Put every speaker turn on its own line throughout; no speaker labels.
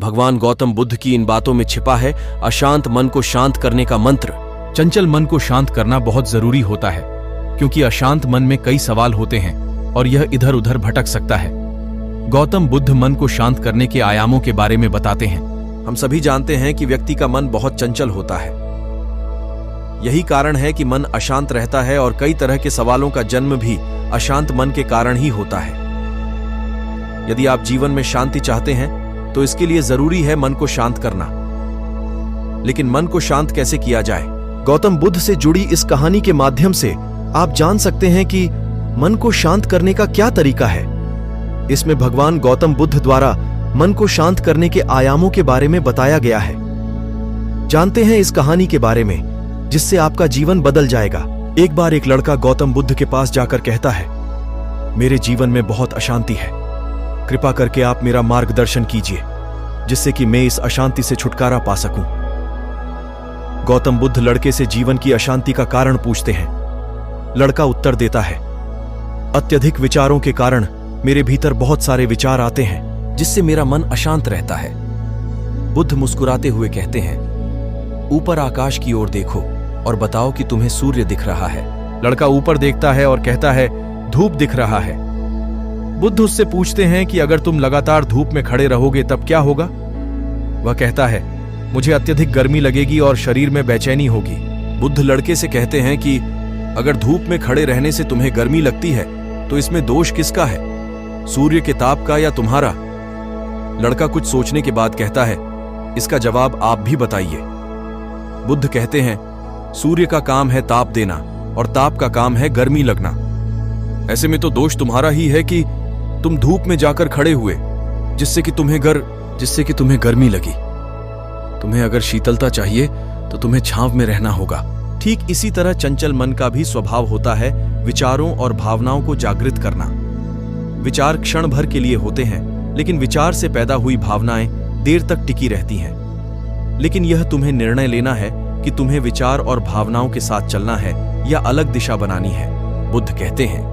भगवान गौतम बुद्ध की इन बातों में छिपा है अशांत मन को शांत करने का मंत्र।
चंचल मन को शांत करना बहुत जरूरी होता है, क्योंकि अशांत मन में कई सवाल होते हैं और यह इधर उधर भटक सकता है। गौतम बुद्ध मन को शांत करने के आयामों के बारे में बताते हैं।
हम सभी जानते हैं कि व्यक्ति का मन बहुत चंचल होता है। यही कारण है कि मन अशांत रहता है और कई तरह के सवालों का जन्म भी अशांत मन के कारण ही होता है। यदि आप जीवन में शांति चाहते हैं तो इसके लिए जरूरी है मन को शांत करना। लेकिन मन को शांत कैसे किया जाए? गौतम बुद्ध से जुड़ी इस कहानी के माध्यम से आप जान सकते हैं कि मन को शांत करने का क्या तरीका है। इसमें भगवान गौतम बुद्ध द्वारा मन को शांत करने के आयामों के बारे में बताया गया है। जानते हैं इस कहानी के बारे में, जिससे आपका जीवन बदल जाएगा। एक बार एक लड़का गौतम बुद्ध के पास जाकर कहता है, मेरे जीवन में बहुत अशांति है, कृपा करके आप मेरा मार्गदर्शन कीजिए, जिससे कि मैं इस अशांति से छुटकारा पा सकूं। गौतम बुद्ध लड़के से जीवन की अशांति का कारण पूछते हैं। लड़का उत्तर देता है, अत्यधिक विचारों के कारण मेरे भीतर बहुत सारे विचार आते हैं, जिससे मेरा मन अशांत रहता है। बुद्ध मुस्कुराते हुए कहते हैं, ऊपर आकाश की ओर देखो और बताओ कि तुम्हें सूर्य दिख रहा है। लड़का ऊपर देखता है और कहता है, धूप दिख रहा है। बुद्ध उससे पूछते हैं कि अगर तुम लगातार धूप में खड़े रहोगे तब क्या होगा? वह कहता है, मुझे अत्यधिक गर्मी लगेगी और शरीर में बेचैनी होगी। बुद्ध लड़के से कहते हैं कि अगर धूप में खड़े रहने से तुम्हें गर्मी लगती है तो इसमें दोष किसका है, सूर्य के ताप का या तुम्हारा? लड़का कुछ सोचने के बाद कहता है, इसका जवाब आप भी बताइए। बुद्ध कहते हैं, सूर्य का काम है ताप देना और ताप का काम है गर्मी लगना। ऐसे में तो दोष तुम्हारा ही है कि तुम धूप में जाकर खड़े हुए, जिससे कि तुम्हें गर्मी लगी। तुम्हें अगर शीतलता चाहिए तो तुम्हें छांव में रहना होगा। ठीक इसी तरह चंचल मन का भी स्वभाव होता है विचारों और भावनाओं को जागृत करना। विचार क्षण भर के लिए होते हैं, लेकिन विचार से पैदा हुई भावनाएं देर तक टिकी रहती हैं। लेकिन यह तुम्हें निर्णय लेना है कि तुम्हें विचार और भावनाओं के साथ चलना है या अलग दिशा बनानी है। बुद्ध कहते हैं,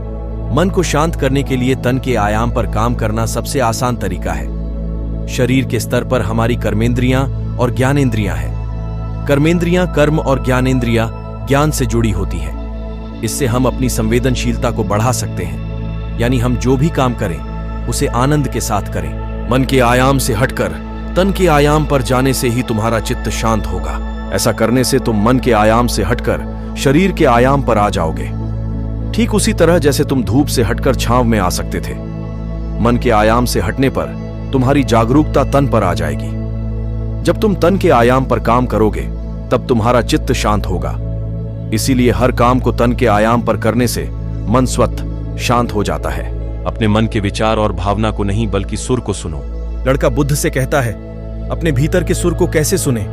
मन को शांत करने के लिए तन के आयाम पर काम करना सबसे आसान तरीका है। शरीर के स्तर पर हमारी कर्मेंद्रियां और ज्ञानेंद्रियां हैं। कर्मेंद्रियां कर्म और ज्ञानेंद्रियां ज्ञान से जुड़ी होती हैं। इससे हम अपनी संवेदनशीलता को बढ़ा सकते हैं, यानी हम जो भी काम करें उसे आनंद के साथ करें। मन के आयाम से हटकर तन के आयाम पर जाने से ही तुम्हारा चित्त शांत होगा। ऐसा करने से तुम मन के आयाम से हटकर शरीर के आयाम पर आ जाओगे, ठीक उसी तरह जैसे तुम धूप से हटकर छांव में आ सकते थे। मन के आयाम से हटने पर तुम्हारी जागरूकता तन पर आ जाएगी। जब तुम तन के आयाम पर काम करोगे तब तुम्हारा चित्त शांत होगा। इसीलिए हर काम को तन के आयाम पर करने से मन स्वतः शांत हो जाता है। अपने मन के विचार और भावना को नहीं बल्कि सुर को सुनो। लड़का बुद्ध से कहता है, अपने भीतर के सुर को कैसे सुने?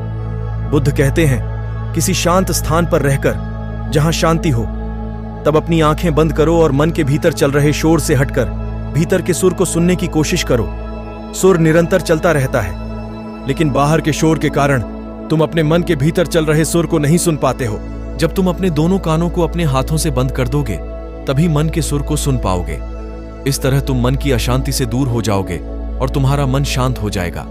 बुद्ध कहते हैं, किसी शांत स्थान पर रहकर जहां शांति हो, तब अपनी आंखें बंद करो और मन के भीतर चल रहे शोर से हटकर भीतर के सुर को सुनने की कोशिश करो। सुर निरंतर चलता रहता है, लेकिन बाहर के शोर के कारण तुम अपने मन के भीतर चल रहे सुर को नहीं सुन पाते हो। जब तुम अपने दोनों कानों को अपने हाथों से बंद कर दोगे तभी मन के सुर को सुन पाओगे। इस तरह तुम मन की अशांति से दूर हो जाओगे और तुम्हारा मन शांत हो जाएगा।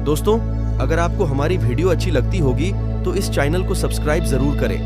दोस्तों, अगर आपको हमारी वीडियो अच्छी लगती होगी तो इस चैनल को सब्सक्राइब जरूर करें